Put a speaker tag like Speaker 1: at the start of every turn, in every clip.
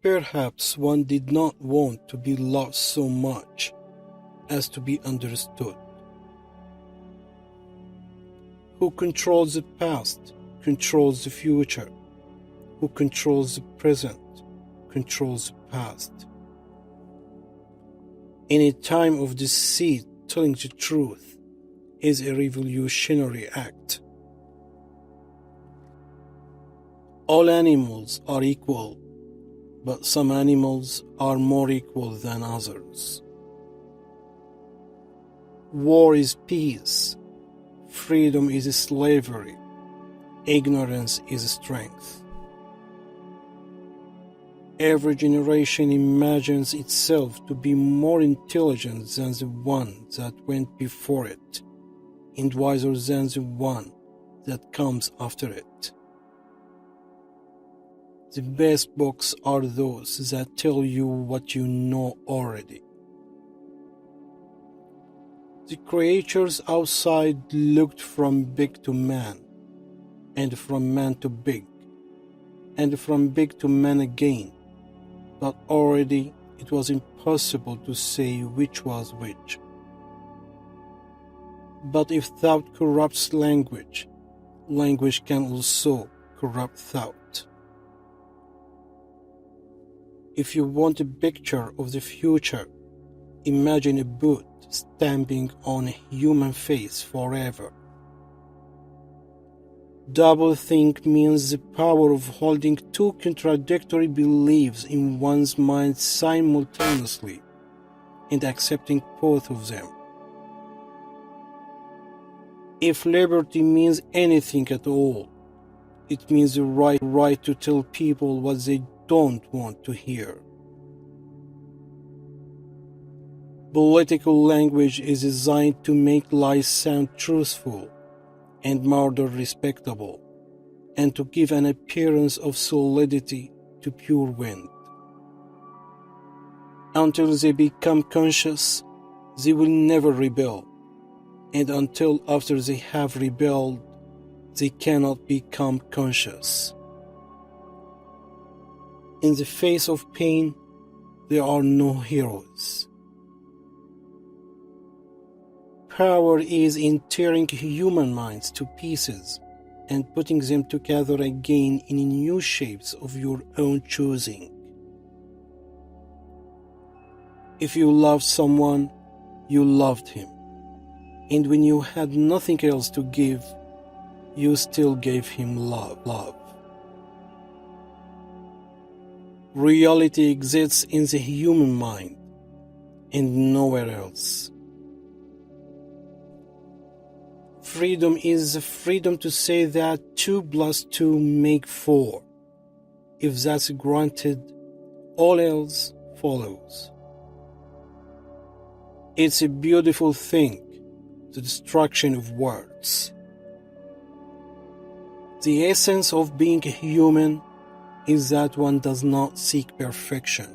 Speaker 1: Perhaps one did not want to be loved so much as to be understood. Who controls the past controls the future. Who controls the present controls the past. In a time of deceit, telling the truth is a revolutionary act. All animals are equal, but some animals are more equal than others. War is peace. Freedom is slavery. Ignorance is strength. Every generation imagines itself to be more intelligent than the one that went before it, and wiser than the one that comes after it. The best books are those that tell you what you know already. The creatures outside looked from big to man, and from man to big, and from big to man again, but already it was impossible to say which was which. But if thought corrupts language, language can also corrupt thought. If you want a picture of the future, imagine a boot stamping on a human face forever. Doublethink means the power of holding two contradictory beliefs in one's mind simultaneously and accepting both of them. If liberty means anything at all, it means the right to tell people what they don't want to hear. Political language is designed to make lies sound truthful and murder respectable, and to give an appearance of solidity to pure wind. Until they become conscious, they will never rebel, and until after they have rebelled, they cannot become conscious. In the face of pain, there are no heroes. Power is in tearing human minds to pieces and putting them together again in new shapes of your own choosing. If you loved someone, you loved him, and when you had nothing else to give, you still gave him love. Reality exists in the human mind and nowhere else. Freedom is the freedom to say that 2 + 2 make 4. If that's granted, all else follows. It's a beautiful thing, the destruction of words. The essence of being human is that one does not seek perfection.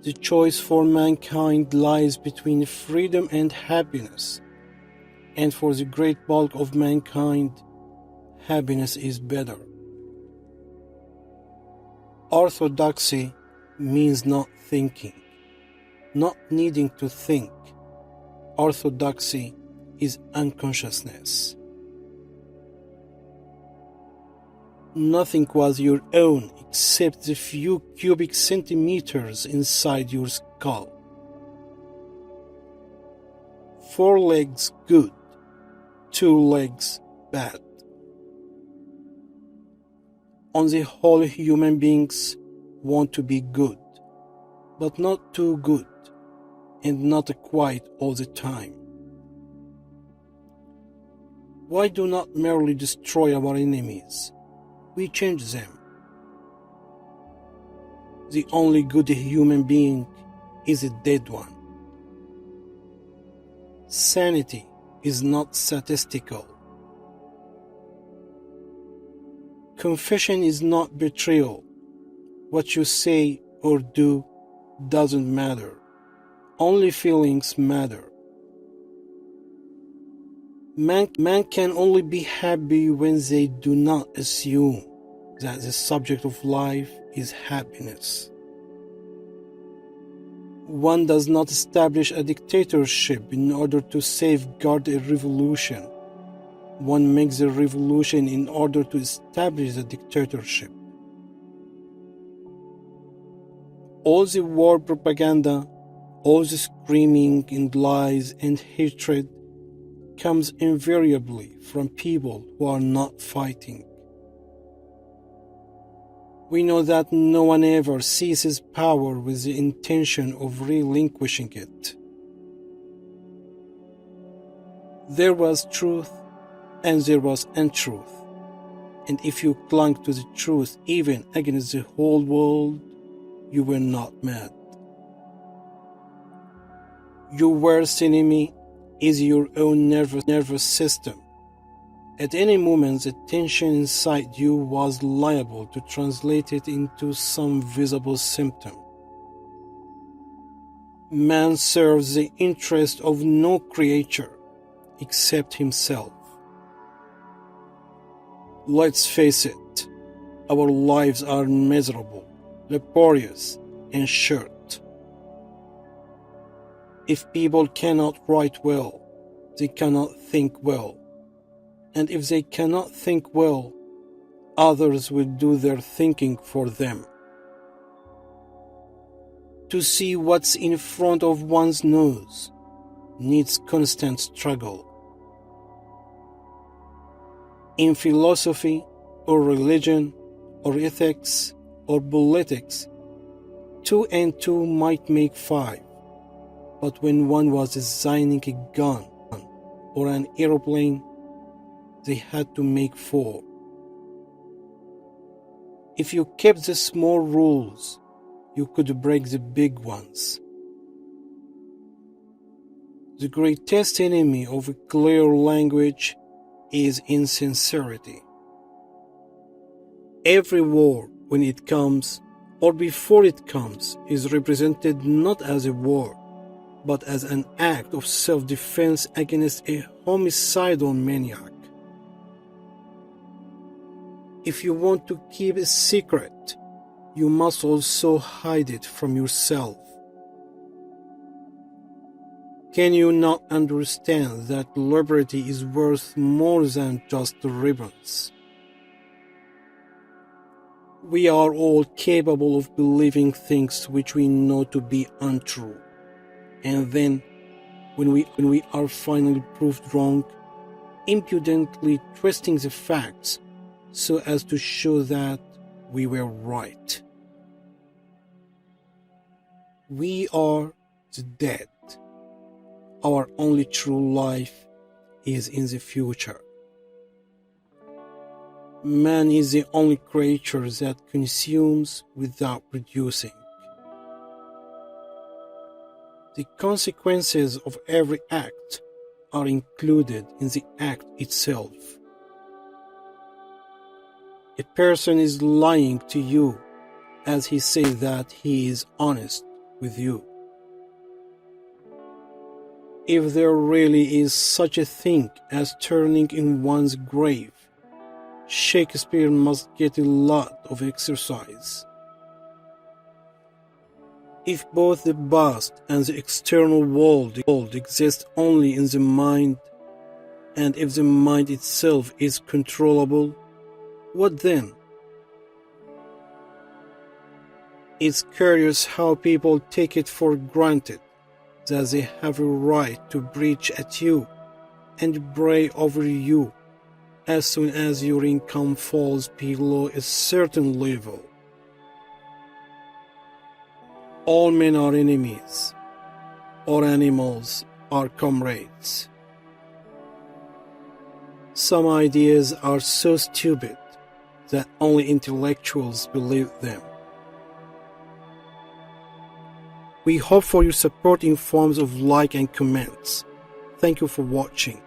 Speaker 1: The choice for mankind lies between freedom and happiness, and for the great bulk of mankind, happiness is better. Orthodoxy means not thinking, not needing to think. Orthodoxy is unconsciousness. Nothing was your own except the few cubic centimeters inside your skull. 4 legs good, 2 legs bad. On the whole, human beings want to be good, but not too good, and not quite all the time. Why do not merely destroy our enemies? We change them. The only good human being is a dead one. Sanity is not statistical. Confession is not betrayal. What you say or do doesn't matter. Only feelings matter. Man can only be happy when they do not assume, that the subject of life is happiness. One does not establish a dictatorship in order to safeguard a revolution. One makes a revolution in order to establish the dictatorship. All the war propaganda, all the screaming and lies and hatred comes invariably from people who are not fighting. We know that no one ever seizes power with the intention of relinquishing it. There was truth and there was untruth, and if you clung to the truth even against the whole world, you were not mad. Your worst enemy is your own nervous system. At any moment, the tension inside you was liable to translate it into some visible symptom. Man serves the interest of no creature except himself. Let's face it, our lives are miserable, laborious, and short. If people cannot write well, they cannot think well. And if they cannot think well, others will do their thinking for them. To see what's in front of one's nose needs constant struggle. In philosophy, or religion, or ethics, or politics, 2 and 2 might make 5. But when one was designing a gun or an aeroplane, they had to make 4. If you kept the small rules, you could break the big ones. The greatest enemy of a clear language is insincerity. Every war, when it comes, or before it comes, is represented not as a war, but as an act of self-defense against a homicidal maniac. If you want to keep a secret, you must also hide it from yourself. Can you not understand that liberty is worth more than just the ribbons? We are all capable of believing things which we know to be untrue. And then, when we are finally proved wrong, impudently twisting the facts so as to show that we were right. We are the dead. Our only true life is in the future. Man is the only creature that consumes without producing. The consequences of every act are included in the act itself. A person is lying to you as he says that he is honest with you. If there really is such a thing as turning in one's grave, Shakespeare must get a lot of exercise. If both the past and the external world exist only in the mind, and if the mind itself is controllable, what then? It's curious how people take it for granted that they have a right to preach at you and pray over you as soon as your income falls below a certain level. All men are enemies. All animals are comrades. Some ideas are so stupid that only intellectuals believe them. We hope for your support in forms of like and comments. Thank you for watching.